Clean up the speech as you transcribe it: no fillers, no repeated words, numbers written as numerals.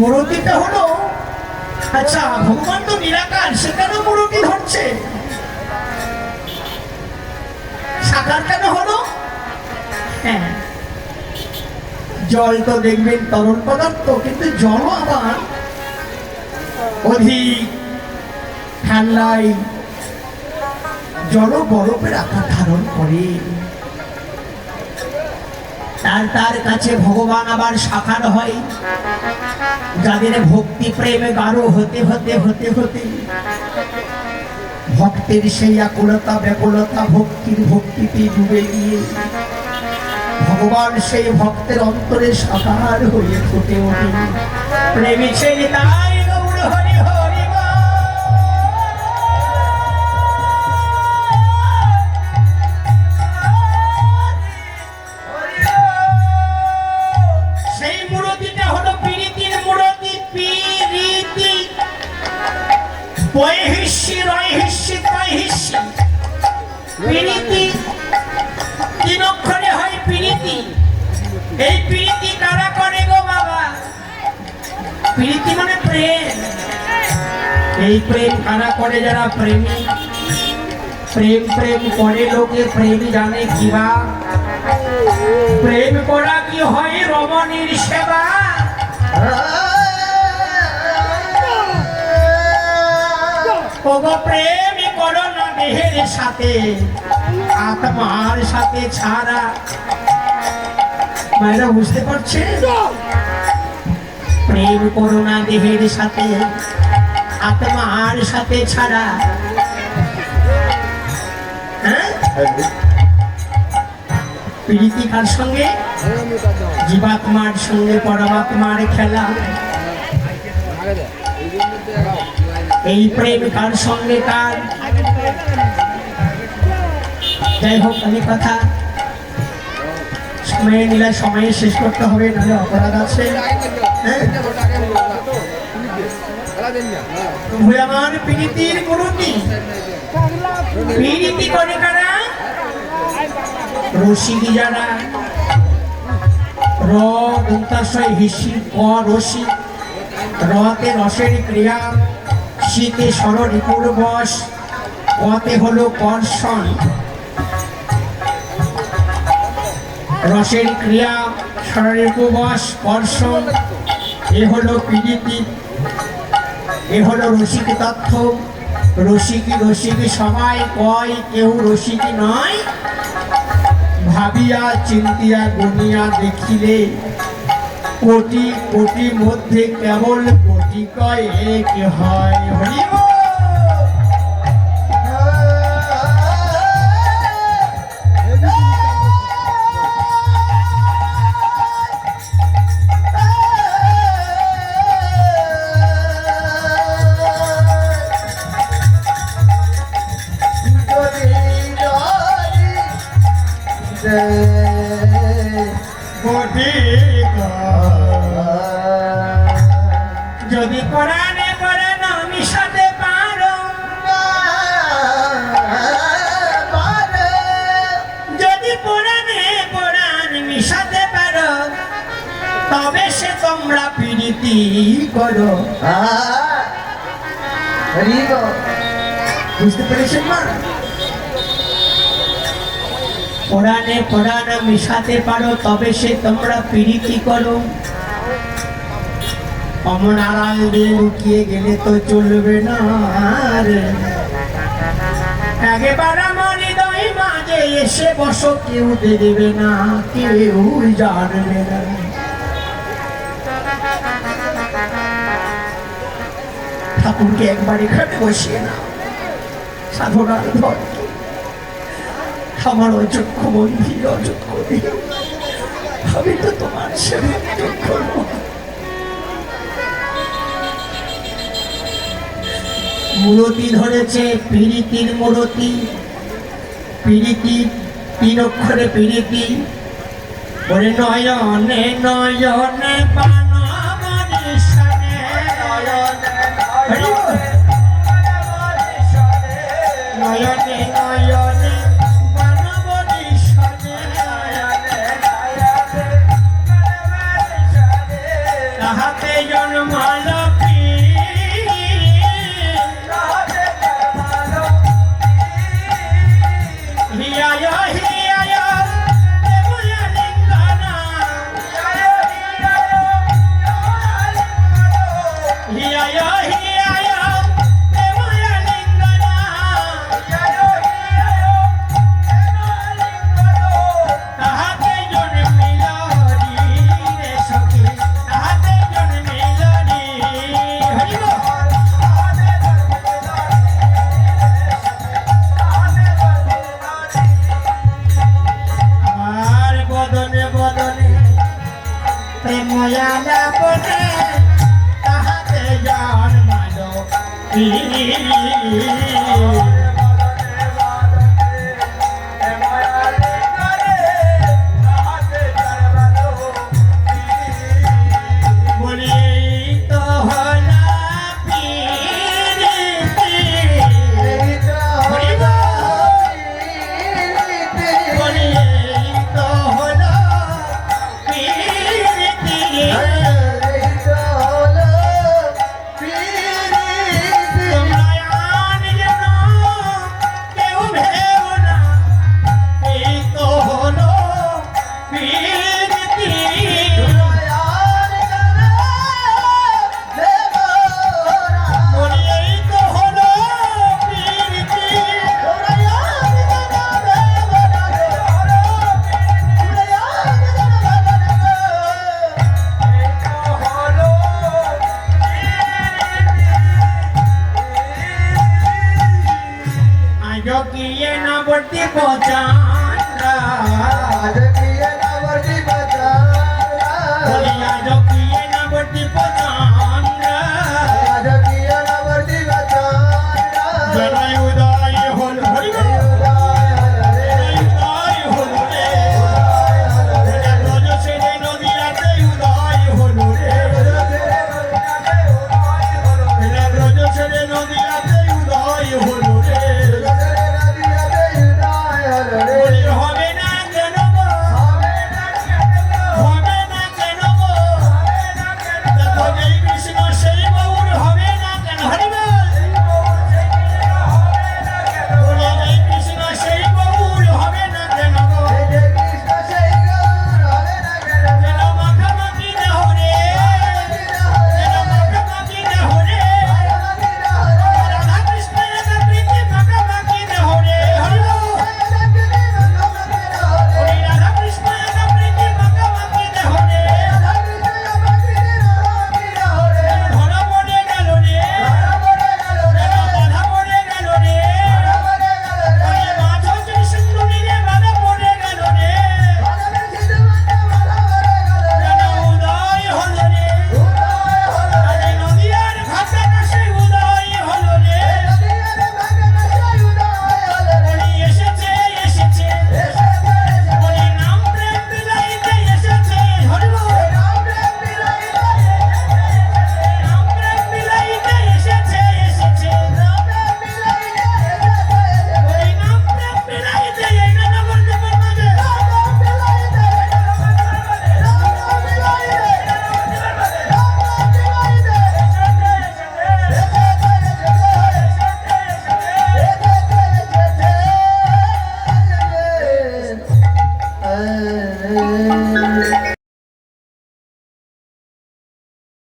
মূর্তিটা হলো, আচ্ছা ভগবান তো নিরাকার, সে কেন মূর্তি ধরছে? সাকার কেন হলো? হ্যাঁ, জল তো দেখবেন তরল পদার্থ, কিন্তু জল আবার অধিক ঠান্ডায় জল বরফের আকার ধারণ করে। তার কাছে ভগবান আবার সাকার হয়, যাদের ভক্তি প্রেমে গাঢ় হতে হতে হতে হতে ভক্তের সেই আকুলতা ব্যাকুলতা ভক্তিতে ডুবে গিয়ে ভগবান সেই ভক্তের অন্তরে সাকার হয়ে ফুটে ওঠে। প্রেমী ছেলে তাই গৌর হরি হরি সেই মূর্তিটা হলো প্রীতির মূর্তি। প্রীতি বৈহিষ্যি রৈহিষ্যি ত্রৈহিষ্যি। প্রীতি তিন অক্ষরে হয় প্রীতি। এই প্রীতি কারা করে গো বাবা? প্রীতি মানে প্রেম। এই প্রেম কারা করে? যারা প্রেমী। প্রেম প্রেম করে লোকে প্রেম জানে কিবা। প্রেম করা কি হয় রমণীর সেবা? ওগো প্রেম করো না দেহের সাথে, আত্মার সাথে ছাড়া। মায়েরা বুঝতে পারছে? প্রেম করো না দেহের সাথে, আত্মার সাথে ছাড়া। প্রীতি কার সঙ্গে? জীবাত্মার সঙ্গে পরমাত্মার খেলা। এই প্রেম কার সঙ্গে কার? যাই হোক, আমি কথা সময়ে নিলে সময়ে শেষ করতে হবে, নাহলে অপরাধ আছে। আমার প্রীতির মূর্তি। প্রীতি করে কারা? রসিক যারা। হিসি রসিক। রতে রসের ক্রিয়া, শীতে ষড়ঋতুর বশ, পথে হলো কর্ষণ। রসের ক্রিয়া, ষড়ঋতু বশ, কর্ষণ, এ হলো প্রীতি। এ হলো রসিক তথ্য। রসিকি রসিকি সবাই কয়, কেউ রসিকি নয়। ভাবিয়া চিন্তিয়া গুনিয়া দেখিলে কোটি কোটি মধ্যে কেবল কোটি কয় এক হয়। হরি বল। যদি কোরআনে কোরআন মিশাতে পারো, যদি কোরআনে কোরআন মিশাতে পারো, তবে সে তোমরা প্রীতি করো। বুঝতে পেরেছেন মা? কোরআনে কোরআন মিশাতে পারো, তবে সে তোমরা প্রীতি করো। অমন আড়াল দিয়ে লুকিয়ে গেলে তো চলবে না রে। একেবার আমার হৃদয় মাঝে এসে বসো, কেউ দেবে না, কেউ জানবে না। ঠাকুরকে একবার এখানে বসিয়ে না, সাধনার ধর আমার অযোগ্য মন্দির অযোগ্য দেহ, আমি তো তোমার সেবা করব। মূর্তি ধরেছে প্রীতির মূর্তি। প্রীতি তিন অক্ষরে প্রীতি। ওরে নয়নে নয়নে বানবনিশানে, নয়নে নয়নে বানবনিশানে, তাহাতে জন্ম বলি এই তো হলো প্রীতি। বলি গো, বলি এই তো হলো প্রীতি। তোমরা আন যেন কেউ ভেবো না, এই তো হলো প্রীতি। বলি এই তো হলো প্রীতি। আজ গিয়ে না বলতে পচান্দ্রা, বলি আজ গিয়ে না বলতে পচান্দ্রা। জয় উদয়